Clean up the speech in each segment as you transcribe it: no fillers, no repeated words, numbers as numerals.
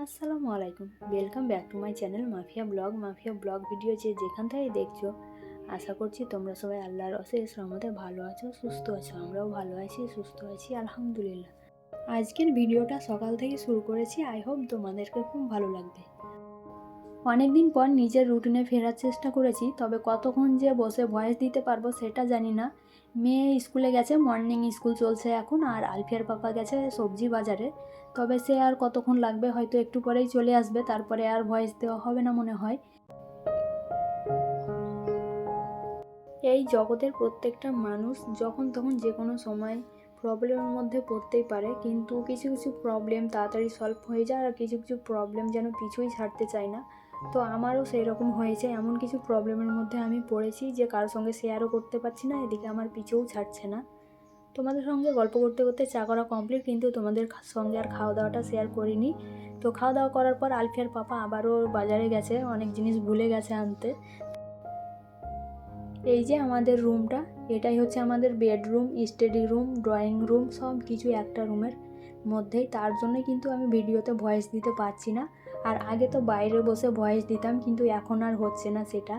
আসসালামু আলাইকুম, welcome back to my channel mafia blog video. যে যেখান থেকে দেখছো, আশা করছি তোমরা সবাই আল্লাহর অশেষ রহমতে ভালো আছো, সুস্থ আছো। আমরাও ভালো আছি, সুস্থ আছি, আলহামদুলিল্লাহ। আজকের ভিডিওটা সকাল থেকে শুরু করেছি, আই হোপ তোমাদেরকে খুব ভালো লাগবে। অনেক দিন পর নিজের রুটিনে ফেরার চেষ্টা করেছি, তবে কতক্ষণ যে বসে ভয়েস দিতে পারবো সেটা জানি না। মেয়ে স্কুলে গেছে, মর্নিং স্কুল চলছে এখন, আর আলফিয়ার পাপা গেছে সবজি বাজারে। তবে সে আর কতক্ষণ লাগবে, হয়তো একটু পরেই চলে আসবে, তারপরে আর ভয়েস দেওয়া হবে না মনে হয়। এই জগতের প্রত্যেকটা মানুষ যখন তখন যে কোনো সময় প্রবলেমের মধ্যে পড়তেই পারে, কিন্তু কিছু কিছু প্রবলেম তাড়াতাড়ি সলভ হয়ে যায়, আর কিছু কিছু প্রবলেম যেন পিছুই ছাড়তে চায় না। তো আমারও সেই রকম হয়েছে, এমন কিছু প্রবলেমের মধ্যে আমি পড়েছি যে কারোর সঙ্গে শেয়ারও করতে পারছি না, এদিকে আমার পিছুও ছাড়ছে না। তোমাদের সঙ্গে গল্প করতে করতে চা করা কমপ্লিট, কিন্তু তোমাদের সঙ্গে আর খাওয়া দাওয়াটা শেয়ার করিনি। তো খাওয়া দাওয়া করার পর আলফিয়ার পাপা আবারও বাজারে গেছে, অনেক জিনিস ভুলে গেছে আনতে। এই যে আমাদের রুমটা, এটাই হচ্ছে আমাদের bedroom, study room, drawing room, সব কিছু একটা রুমের মধ্যেই। তার জন্যই কিন্তু আমি ভিডিওতে ভয়েস দিতে পারছি না। আর আগে তো বাইরে বসে ভয়েস দিতাম, কিন্তু এখন আর হচ্ছে না সেটা।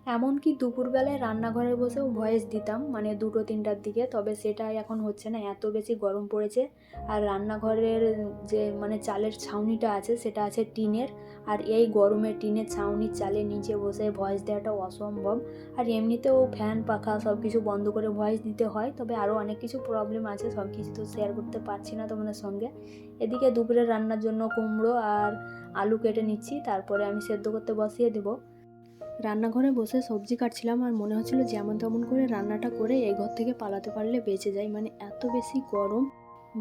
এমনকি দুপুরবেলায় রান্নাঘরে বসেও ভয়েস দিতাম, মানে 2-3টার দিকে, তবে সেটা এখন হচ্ছে না, এত বেশি গরম পড়েছে। আর রান্নাঘরের যে মানে চালের ছাউনিটা আছে সেটা আছে টিনের, আর এই গরমে টিনের ছাউনির চালের নিচে বসে ভয়েস দেওয়াটা অসম্ভব। আর এমনিতেও ফ্যান পাখা সব কিছু বন্ধ করে ভয়েস দিতে হয়। তবে আরও অনেক কিছু প্রবলেম আছে, সব কিছু তো শেয়ার করতে পারছি না তোমাদের সঙ্গে। এদিকে দুপুরে রান্নার জন্য কুমড়ো আর আলু কেটে নিচ্ছি, তারপরে আমি সেদ্ধ করতে বসিয়ে দেবো। রান্নাঘরে বসে সবজি কাটছিলাম, আর মনে হচ্ছিল যেমন তেমন করে রান্নাটা করে এই ঘর থেকে পালাতে পারলে বেঁচে যাই, মানে এত বেশি গরম।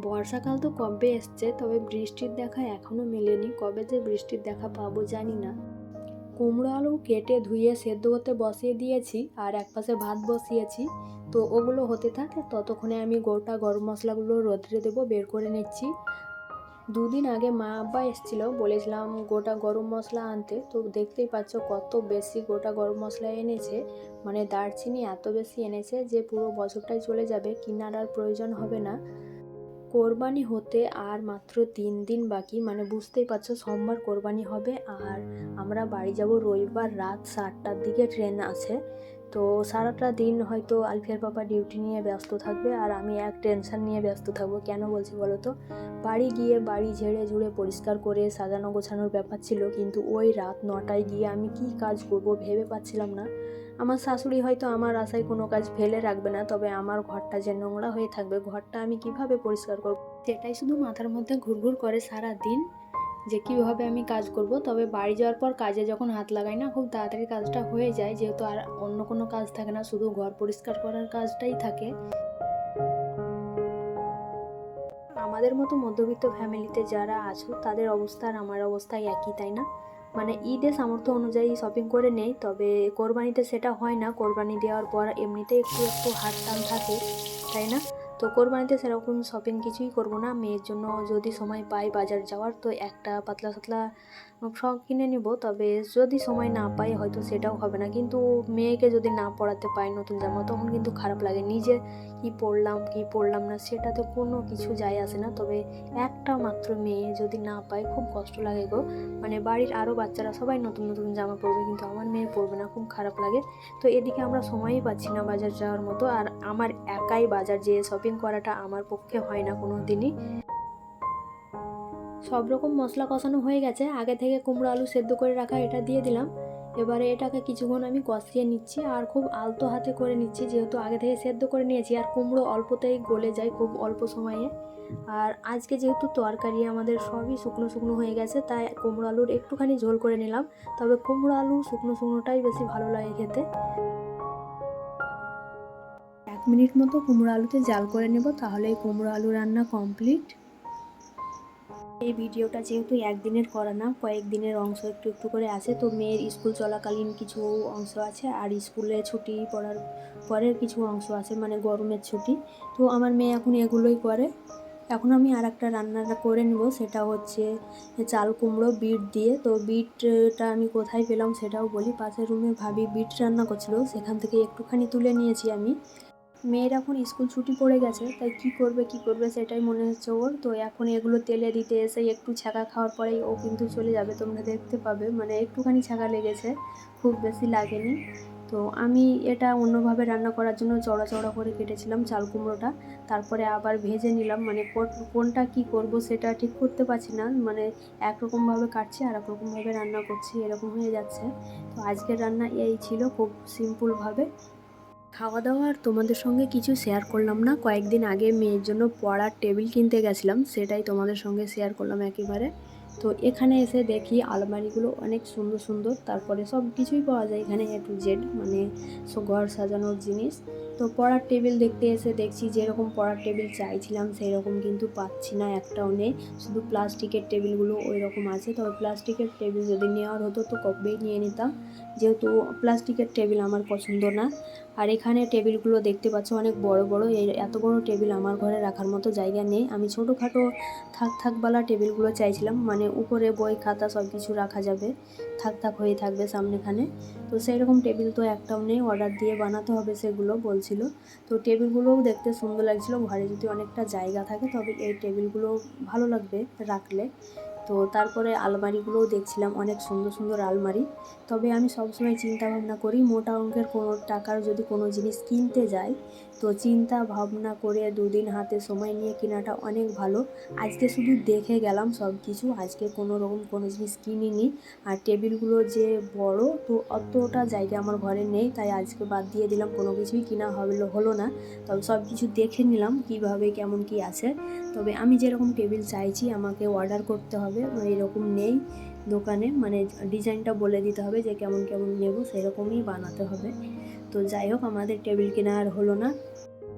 বর্ষাকাল তো কবে এসছে, তবে বৃষ্টির দেখা এখনও মেলেনি, কবে যে বৃষ্টির দেখা পাবো জানি না। কুমড়ো আলু কেটে ধুয়ে সেদ্ধ করতে বসিয়ে দিয়েছি, আর একপাশে ভাত বসিয়েছি। তো ওগুলো হতে থাকে, ততক্ষণে আমি গোটা গরম মশলাগুলো রোদ্রে দেবো, বের করে নিচ্ছি। 2 দিন আগে মা আব্বা এসেছিলো, বলেছিলাম গোটা গরম মশলা আনতে, তো দেখতেই পাচ্ছ কত বেশি গোটা গরম মশলা এনেছে। মানে দারচিনি এত বেশি এনেছে যে পুরো বছরটাই চলে যাবে, কেনার আর প্রয়োজন হবে না। কোরবানি হতে আর মাত্র 3 দিন বাকি, মানে বুঝতেই পারছো সোমবার কোরবানি হবে, আর আমরা বাড়ি যাব রবিবার রাত 7টার দিকে ট্রেন আছে। তো সারাটা দিন হয়তো আলফিয়ার পাপা ডিউটি নিয়ে ব্যস্ত থাকবে, আর আমি এক টেনশন নিয়ে ব্যস্ত থাকবো। কেন বলছি বলো তো, বাড়ি গিয়ে বাড়ি ঝেড়ে ঝুড়ে পরিষ্কার করে সাজানো গোছানোর ব্যাপার ছিল, কিন্তু ওই রাত 9টায় গিয়ে আমি কি কাজ করব ভেবে পাচ্ছিলাম না। আমার শাশুড়ি হয়তো আমার আশায় কোনো কাজ ফেলে রাখবে না, তবে আমার ঘরটা যে নোংরা হয়ে থাকবে, ঘরটা আমি কিভাবে পরিষ্কার করব, সেটাই শুধু মাথার মধ্যে ঘুরঘুর করে সারা দিন, যে কীভাবে আমি কাজ করব। তবে বাড়ি যাওয়ার পর কাজে যখন হাত লাগাই না, খুব তাড়াতাড়ি কাজটা হয়ে যায়, যেহেতু আর অন্য কোনো কাজ থাকে না, শুধু ঘর পরিষ্কার করার কাজটাই থাকে। আমাদের মতো মধ্যবিত্ত ফ্যামিলিতে যারা আছো, তাদের অবস্থা আর আমার অবস্থা একই, তাই না? মানে ঈদে সামর্থ্য অনুযায়ী শপিং করে নেই, তবে কোরবানিতে সেটা হয় না। কোরবানি দেওয়ার পর এমনিতে একটু একটু হাত টান থাকে, তাই না? তো কোরবানিতে সেরকম শপিং কিছুই করব না। মেয়ের জন্য যদি সময় পাই বাজার যাওয়ার, তো একটা পাতলা সাতলা ফ্রক কিনে নিব, তবে যদি সময় না পাই হয়তো সেটাও হবে না। কিন্তু মেয়েকে যদি না পরাতে পাই নতুন জামা, তখন কিন্তু খারাপ লাগে। নিজে কি পরলাম না সেটাতে কোনো কিছু যায় আসে না, তবে একটা মাত্র মেয়ে যদি না পাই খুব কষ্ট লাগে গো। মানে বাড়ির আরও বাচ্চারা সবাই নতুন নতুন জামা পরবে, কিন্তু আমার মেয়ে পরবে না, খুব খারাপ লাগে। তো এদিকে আমরা সময়ই পাচ্ছি না বাজার যাওয়ার মতো, আর আমার একাই বাজার যেয়ে শপিং করাটা আমার পক্ষে হয় না কোনো দিনই। সব রকম মশলা কষানো হয়ে গেছে, আগে থেকে কুমড়ো আলু সেদ্ধ করে রাখা এটা দিয়ে দিলাম। এবারে এটাকে কিছুক্ষণ আমি কষিয়ে নিচ্ছি, আর খুব আলতো হাতে করে নিচ্ছি, যেহেতু আগে থেকে সেদ্ধ করে নিয়েছি, আর কুমড়ো অল্পতেই গলে যায় খুব অল্প সময়ে। আর আজকে যেহেতু তরকারি আমাদের সবই শুকনো শুকনো হয়ে গেছে, তাই কুমড়ো আলুর একটুখানি ঝোল করে নিলাম। তবে কুমড়ো আলু শুকনো শুকনোটাই বেশি ভালো লাগে খেতে। 1 মিনিট মতো কুমড়ো আলুতে জাল করে নেব, তাহলেই কুমড়ো আলু রান্না কমপ্লিট। এই ভিডিওটা যেহেতু একদিনের করা না, কয়েকদিনের অংশ একটু একটু করে আছে। তো মেয়ের স্কুল চলাকালীন কিছু অংশ আছে, আর স্কুলে ছুটি পড়ার পরের কিছু অংশ আছে, মানে গরমের ছুটি। তো আমার মেয়ে এখন এগুলোই করে। এখন আমি আর একটা রান্নাটা করে নেব, সেটা হচ্ছে চাল কুমড়ো বিট দিয়ে। তো বিটটা আমি কোথায় পেলাম সেটাও বলি। পাশের রুমে ভাবি বিট রান্না করছিল, সেখান থেকে একটুখানি তুলে নিয়েছি আমি। মেয়ের এখন স্কুল ছুটি পড়ে গেছে, তাই কি করবে সেটাই মনে হচ্ছে ওর। তো এখন এগুলো তেলে দিতে এসে একটু ছ্যাঁকা খাওয়ার পরেই ও কিন্তু চলে যাবে, তোমরা দেখতে পাবে। মানে একটুখানি ছ্যাঁকা লেগেছে, খুব বেশি লাগেনি। তো আমি এটা অন্যভাবে রান্না করার জন্য চড়া চড়া করে কেটেছিলাম চাল কুমড়োটা, তারপরে আবার ভেজে নিলাম। মানে কোনটা কি করব সেটা ঠিক করতে পারছি না, মানে একরকমভাবে কাটছি আর একরকমভাবে রান্না করছি, এরকম হয়ে যাচ্ছে। তো আজকের রান্না এই ছিল, খুব সিম্পলভাবে। খাওয়া দাওয়া আর তোমাদের সঙ্গে কিছু শেয়ার করলাম না। কয়েকদিন আগে মেয়ের জন্য পড়ার টেবিল কিনতে গেছিলাম, সেটাই তোমাদের সঙ্গে শেয়ার করলাম একেবারে। তো এখানে এসে দেখি আলমারিগুলো অনেক সুন্দর সুন্দর, তারপরে সব কিছুই পাওয়া যায় এখানে, A to Z, মানে ঘর সাজানোর জিনিস। তো পড়ার টেবিল দেখতে এসে দেখছি যেরকম পড়ার টেবিল চাইছিলাম সেই রকম কিন্তু পাচ্ছি না, একটাও নেই। শুধু প্লাস্টিকের টেবিলগুলো ওই রকম আছে। তবে প্লাস্টিকের টেবিল যদি নেওয়ার হতো তো কবেই নিয়ে নিতাম, যেহেতু প্লাস্টিকের টেবিল আমার পছন্দ না। আর এখানে টেবিলগুলো দেখতে পাচ্ছ অনেক বড় বড়। এই এত বড় টেবিল আমার ঘরে রাখার মতো জায়গা নেই। আমি ছোটোখাটো থাকবালা টেবিলগুলো চাইছিলাম, মানে উপরে বই খাতা সব কিছু রাখা যাবে, থাক হয়ে থাকবে সামনেখানে। তো সেই রকম টেবিল তো একটাও নেই, অর্ডার দিয়ে বানাতে হবে সেগুলো বলছিল। তো টেবিলগুলোও দেখতে সুন্দর লাগছিলো, ঘরে যদি অনেকটা জায়গা থাকে তবে এই টেবিলগুলো ভালো লাগবে রাখলে। তো তারপরে আলমারিগুলোও দেখছিলাম, অনেক সুন্দর সুন্দর আলমারি। তবে আমি সবসময় চিন্তা ভাবনা করি মোটা অঙ্কের কোনো টাকার যদি কোনো জিনিস কিনতে যাই, তো চিন্তা ভাবনা করে দুদিন হাতে সময় নিয়ে কেনাটা অনেক ভালো। আজকে শুধু দেখে গেলাম সব কিছু, আজকে কোনো রকম কোনো জিনিস কিনিনি। আর টেবিলগুলো যে বড়, তো অতটা জায়গা আমার ঘরে নেই, তাই আজকে বাদ দিয়ে দিলাম, কোনো কিছুই কিনা হলো না। তবে সব কিছু দেখে নিলাম কিভাবে কেমন কি আছে। তবে আমি যেরকম টেবিল চাইছি আমাকে অর্ডার করতে হবে, এরকম নেই দোকানে, মানে ডিজাইনটা বলে দিতে হবে যে কেমন কেমন নেব, সেরকমই বানাতে হবে। তো যাই হোক, আমাদের টেবিল কেনা আর হলো না।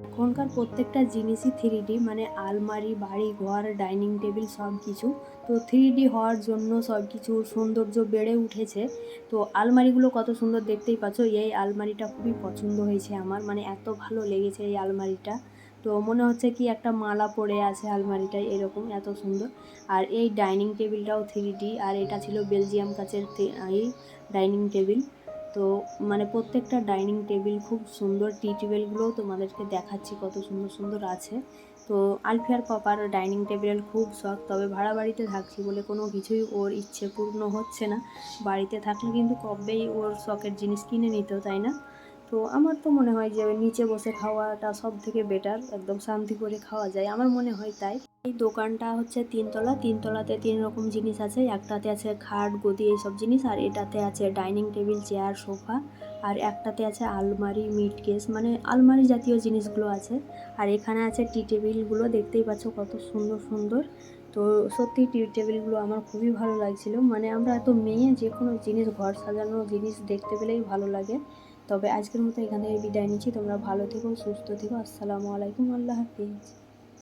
এখনকার প্রত্যেকটা জিনিসই 3D, মানে আলমারি, বাড়ি ঘর, ডাইনিং টেবিল সব কিছু তো 3D হওয়ার জন্য সব কিছুর সৌন্দর্য বেড়ে উঠেছে। তো আলমারিগুলো কত সুন্দর দেখতেই পাচ্ছ। এই আলমারিটা খুবই পছন্দ হয়েছে আমার, মানে এত ভালো লেগেছে এই আলমারিটা। তো মনে হচ্ছে কি একটা মালা পড়ে আছে আলমারিটায়, এরকম এত সুন্দর। আর এই ডাইনিং টেবিলটাও 3D, আর এটা ছিল বেলজিয়াম কাচের এই ডাইনিং টেবিল। তো মানে প্রত্যেকটা ডাইনিং টেবিল খুব সুন্দর। টি টেবিলগুলোও তোমাদেরকে দেখাচ্ছি কত সুন্দর সুন্দর আছে। তো আলফিয়ার পাপার ডাইনিং টেবিলের খুব শখ, তবে ভাড়া বাড়িতে থাকছি বলে কোনো কিছুই ওর ইচ্ছে পূর্ণ হচ্ছে না। বাড়িতে থাকলে কিন্তু কবেই ওর শখের জিনিস কিনে নিত, তাই না? তো আমার তো মনে হয় যে নিচে বসে খাওয়াটা সব থেকে বেটার, একদম শান্তি করে খাওয়া যায়, আমার মনে হয় তাই। এই দোকানটা হচ্ছে তিনতলাতে 3 রকম জিনিস আছে। একটাতে আছে খাট, গদি, এইসব জিনিস, আর এটাতে আছে ডাইনিং টেবিল, চেয়ার, সোফা, আর একটাতে আছে আলমারি, মিট কেস, মানে আলমারি জাতীয় জিনিসগুলো আছে। আর এখানে আছে টি টেবিলগুলো, দেখতেই পাচ্ছ কত সুন্দর সুন্দর। তো সত্যি টি টেবিলগুলো আমার খুবই ভালো লাগছিল। মানে আমরা এত মেয়ে যে কোনো জিনিস, ঘর সাজানোর জিনিস দেখতে পেলেই ভালো লাগে। তবে আজকের মতো এখান থেকে বিদায় নিচ্ছি। তোমরা ভালো থেকো, সুস্থ থেকো। আসসালামু আলাইকুম, আল্লাহ হাফিজ।